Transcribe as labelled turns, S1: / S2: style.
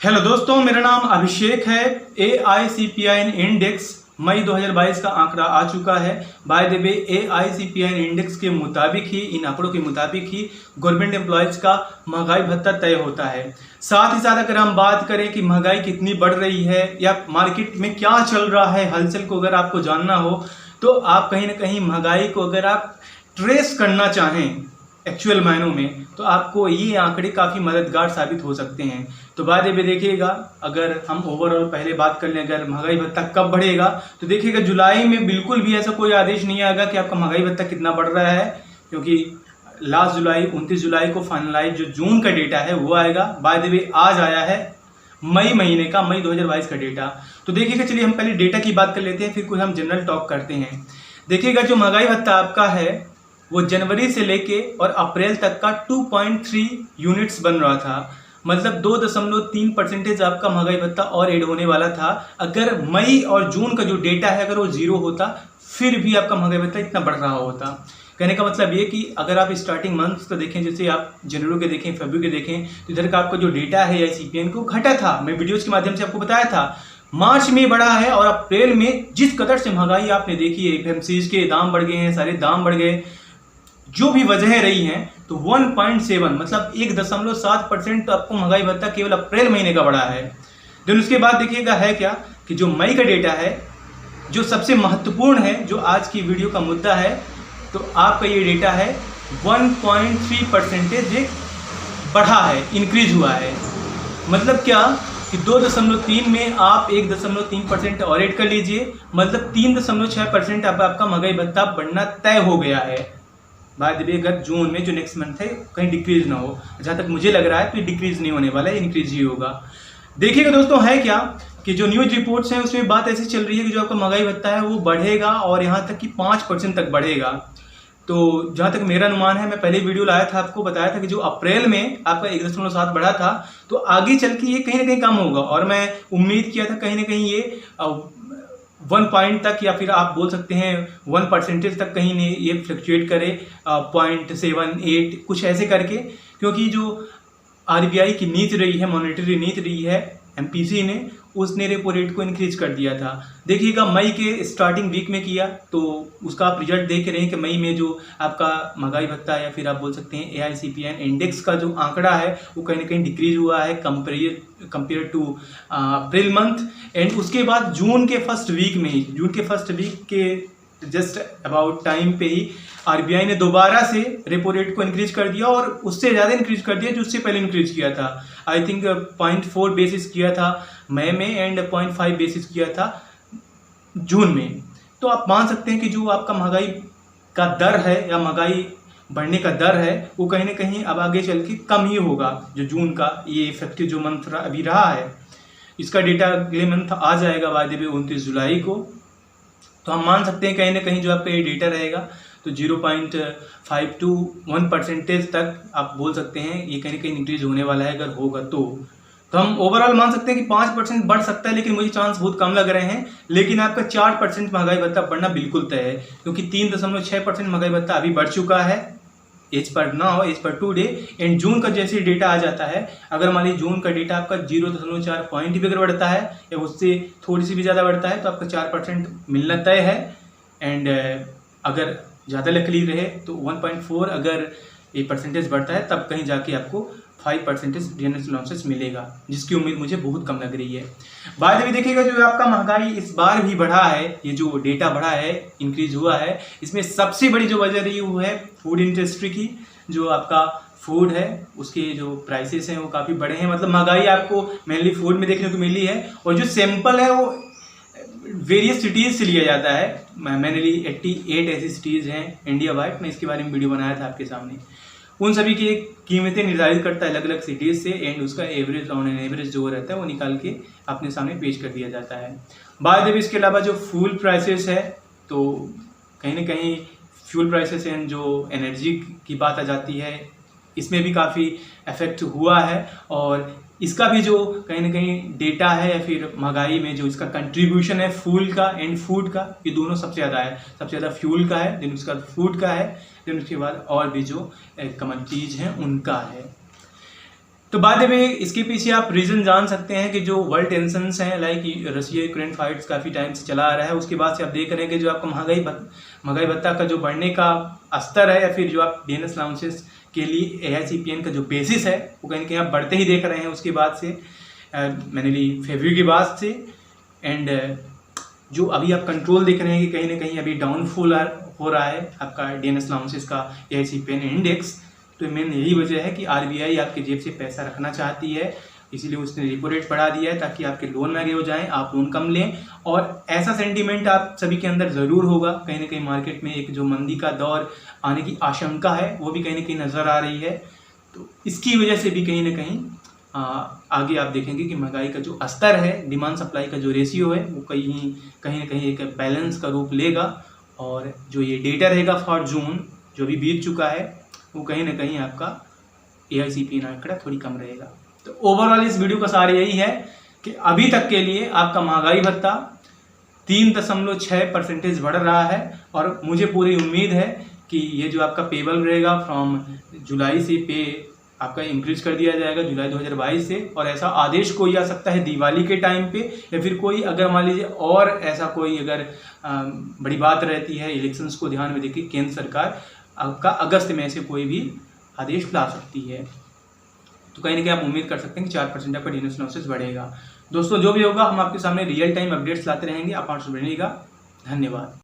S1: Hello दोस्तों, मेरा नाम अभिषेक है। AICPI इंडेक्स मई 2022 का आंकड़ा आ चुका है। By the way AICPI index के मुताबिक ही, इन आंकड़ों के मुताबिक ही गवर्नमेंट एम्प्लॉयज़ का महंगाई भत्ता तय होता है। साथ ही साथ अगर हम बात करें कि महंगाई कितनी बढ़ रही है या मार्केट में क्या चल रहा है, हलचल को अगर आपको जानना हो तो आप कहीं ना कहीं महंगाई को अगर आप ट्रेस करना चाहें एक्चुअल मायनों में, तो आपको ये आंकड़े काफ़ी मददगार साबित हो सकते हैं। तो बाद में देखिएगा, अगर हम ओवरऑल पहले बात कर लें, अगर महंगाई भत्ता कब बढ़ेगा तो देखिएगा जुलाई में बिल्कुल भी ऐसा कोई आदेश नहीं आएगा कि आपका महंगाई भत्ता कितना बढ़ रहा है, क्योंकि लास्ट जुलाई 29 जुलाई को फाइनलाइज जो जून का डेटा है वो आएगा। बाय द वे आज आया है मई महीने का, मई 2022 का डेटा। तो देखिएगा, चलिए हम पहले डेटा की बात कर लेते हैं, फिर कुछ हम जनरल टॉक करते हैं। देखिएगा, जो महंगाई भत्ता आपका है वो जनवरी से लेके और अप्रैल तक का 2.3 यूनिट्स बन रहा था, मतलब 2.3% आपका महंगाई भत्ता और ऐड होने वाला था। अगर मई और जून का जो डेटा है अगर वो जीरो होता, फिर भी आपका महंगाई भत्ता इतना बढ़ रहा होता। कहने का मतलब ये कि अगर आप स्टार्टिंग मंथ्स को देखें, जैसे आप जनवरी के देखें, फरवरी के देखें, तो इधर का आपका जो डेटा है AICPI को घटा था। मैं वीडियोज़ के माध्यम से आपको बताया था। मार्च में बढ़ा है और अप्रैल में जिस कदर से महंगाई आपने देखी है, FMCG के दाम बढ़ गए हैं, सारे दाम बढ़ गए, जो भी वजह रही हैं, तो 1.7 मतलब 1.7% तो आपको महंगाई भत्ता केवल अप्रैल महीने का बढ़ा है। देन उसके बाद देखिएगा है क्या कि जो मई का डेटा है, जो सबसे महत्वपूर्ण है, जो आज की वीडियो का मुद्दा है, तो आपका ये डेटा है 1.3% बढ़ा है, इंक्रीज हुआ है। मतलब क्या कि 2.3 में आप 1.3% और ऐड कर लीजिए, मतलब 3.6% अब आपका महंगाई भत्ता बढ़ना तय हो गया है। बाय द वे अगर जून में जो नेक्स्ट मंथ है कहीं डिक्रीज ना हो, जहाँ तक मुझे लग रहा है तो डिक्रीज नहीं होने वाला है, इंक्रीज ही होगा। देखिएगा दोस्तों, है क्या कि जो न्यूज रिपोर्ट्स हैं उसमें बात ऐसी चल रही है कि जो आपका महंगाई भत्ता है वो बढ़ेगा और यहाँ तक कि 5% तक बढ़ेगा। तो जहाँ तक मेरा अनुमान है, मैं पहले वीडियो लाया था, आपको बताया था कि जो अप्रैल में आपका 1.7 बढ़ा था, तो आगे चल के ये कहीं ना कहीं कम होगा। और मैं उम्मीद किया था कहीं ना कहीं ये 1 पॉइंट तक, या फिर आप बोल सकते हैं 1% तक कहीं ने ये फ्लक्चुएट करे, 0.78 कुछ ऐसे करके, क्योंकि जो RBI की नीति रही है, मॉनेटरी नीति रही है MPC ने, उसने रेपो रेट को इंक्रीज कर दिया था। देखिएगा, मई के स्टार्टिंग वीक में किया, तो उसका आप रिजल्ट देख रहे हैं कि मई में जो आपका महंगाई भत्ता या फिर आप बोल सकते हैं AICPI इंडेक्स का जो आंकड़ा है वो कहीं ना कहीं डिक्रीज हुआ है compare to April month. And उसके बाद जून के फर्स्ट वीक के जस्ट अबाउट टाइम पे ही RBI ने दोबारा से रेपो रेट को इंक्रीज कर दिया, और उससे ज़्यादा इंक्रीज कर दिया जो उससे पहले इंक्रीज किया था। आई थिंक 0.4 बेसिस किया था मई में एंड 0.5 बेसिस किया था जून में। तो आप मान सकते हैं कि जो आपका महंगाई का दर है या महंगाई बढ़ने का दर है वो कहीं ना कहीं अब आगे चल के कम ही होगा। जो जून का ये इफेक्टिव जो मंथ अभी रहा है, इसका डेटा अगले मंथ आ जाएगा बाय द वे 29 जुलाई को। तो हम मान सकते हैं कहीं ना कहीं जो आपका ये डेटा रहेगा तो 0.5 to 1% तक आप बोल सकते हैं ये कहीं ना कहीं इंक्रीज होने वाला है अगर होगा तो। हम ओवरऑल मान सकते हैं कि 5% बढ़ सकता है, लेकिन मुझे चांस बहुत कम लग रहे हैं। लेकिन आपका 4% महंगाई भत्ता बढ़ना बिल्कुल तय है, क्योंकि 3.6% महंगाई भत्ता अभी बढ़ चुका है as per now, as per today. And जून का जैसे डेटा आ जाता है, अगर मान लीजिए जून का डेटा आपका 0.4 पॉइंट भी अगर बढ़ता है या उससे थोड़ी सी भी ज़्यादा बढ़ता है तो आपका 4% मिलना तय है। एंड अगर ज़्यादा लकली रहे तो 1.4 अगर ये परसेंटेज बढ़ता है तब कहीं जाके आपको 5% डिफरेंस अलाउंसेस मिलेगा, जिसकी उम्मीद मुझे बहुत कम लग रही है। बाद में देखिएगा, जो आपका महंगाई इस बार भी बढ़ा है, ये जो डेटा बढ़ा है, इंक्रीज हुआ है, इसमें सबसे बड़ी जो वजह रही वो है फूड इंडस्ट्री की। जो आपका फूड है उसके जो प्राइसेस हैं वो काफ़ी बढ़े हैं, मतलब महंगाई आपको मेनली फूड में देखने को मिली है। और जो सैंपल है वो वेरियस सिटीज़ से लिया जाता है, मेनली 88 ऐसी सिटीज़ हैं इंडिया वाइड। मैं इसके बारे में वीडियो बनाया था आपके सामने। उन सभी की कीमतें निर्धारित करता है अलग अलग सिटीज़ से, एंड उसका एवरेज ऑन एन एवरेज जो रहता है वो निकाल के अपने सामने पेश कर दिया जाता है। बाद में इसके अलावा जो फ्यूल प्राइसेस है, तो कहीं ना कहीं फ्यूल प्राइसेस एंड जो एनर्जी की बात आ जाती है, इसमें भी काफ़ी इफेक्ट हुआ है। और इसका भी जो कहीं ना कहीं डेटा है या फिर महंगाई में जो इसका कंट्रीब्यूशन है फ्यूल का एंड फूड का, ये दोनों सबसे ज़्यादा है। सबसे ज़्यादा फ्यूल का है, देन उसका फूड का है, देन उसके बाद और भी जो कमोडिटीज़ हैं उनका है। तो बाद में इसके पीछे आप रीज़न जान सकते हैं कि जो वर्ल्ड टेंशन्स हैं, लाइक रशिया यूक्रेन फाइट्स काफ़ी टाइम से चला आ रहा है, उसके बाद से आप देख रहे हैं कि जो आपका महंगाई भत्ता का जो बढ़ने का स्तर है, या फिर जो आप डीएनएस अलाउंसेस के लिए AICPN का जो बेसिस है वो कहीं ना कहीं आप बढ़ते ही देख रहे हैं उसके बाद से, मैंने ली फरवरी के बाद से। एंड जो अभी आप कंट्रोल देख रहे हैं कि कहीं ना कहीं अभी डाउनफॉल हो रहा है आपका डीएनएस अलाउंसेस का AICPN इंडेक्स, तो मेन यही वजह है कि RBI आपके जेब से पैसा रखना चाहती है, इसीलिए उसने रेपो रेट बढ़ा दिया है ताकि आपके लोन महंगे हो जाएं, आप लोन कम लें। और ऐसा सेंटीमेंट आप सभी के अंदर ज़रूर होगा, कहीं ना कहीं मार्केट में एक जो मंदी का दौर आने की आशंका है वो भी कहीं ना कहीं नज़र आ रही है। तो इसकी वजह से भी कहीं ना कहीं आगे आप देखेंगे कि महंगाई का जो स्तर है, डिमांड सप्लाई का जो रेशियो है वो कहीं ना कहीं एक बैलेंस का रूप लेगा। और जो ये डेटा रहेगा फॉर जून जो भी बीत चुका है वो कहीं ना कहीं आपका AICPN आंकड़ा थोड़ी कम रहेगा। तो ओवरऑल इस वीडियो का सार यही है कि अभी तक के लिए आपका महंगाई भत्ता 3.6% बढ़ रहा है, और मुझे पूरी उम्मीद है कि ये जो आपका पेबल रहेगा फ्रॉम जुलाई से पे आपका इंक्रीज कर दिया जाएगा जुलाई 2022 से। और ऐसा आदेश कोई आ सकता है दिवाली के टाइम पे, या फिर कोई अगर मान लीजिए और ऐसा कोई अगर बड़ी बात रहती है इलेक्शंस को ध्यान में देखिए, केंद्र सरकार आपका अगस्त में से कोई भी आदेश ला सकती है। तो कहीं ना कहीं आप उम्मीद कर सकते हैं कि 4% आपका डीएनएस अलाउंसेस बढ़ेगा। दोस्तों जो भी होगा हम आपके सामने रियल टाइम अपडेट्स लाते रहेंगे, आप हमसे बनिएगा। धन्यवाद।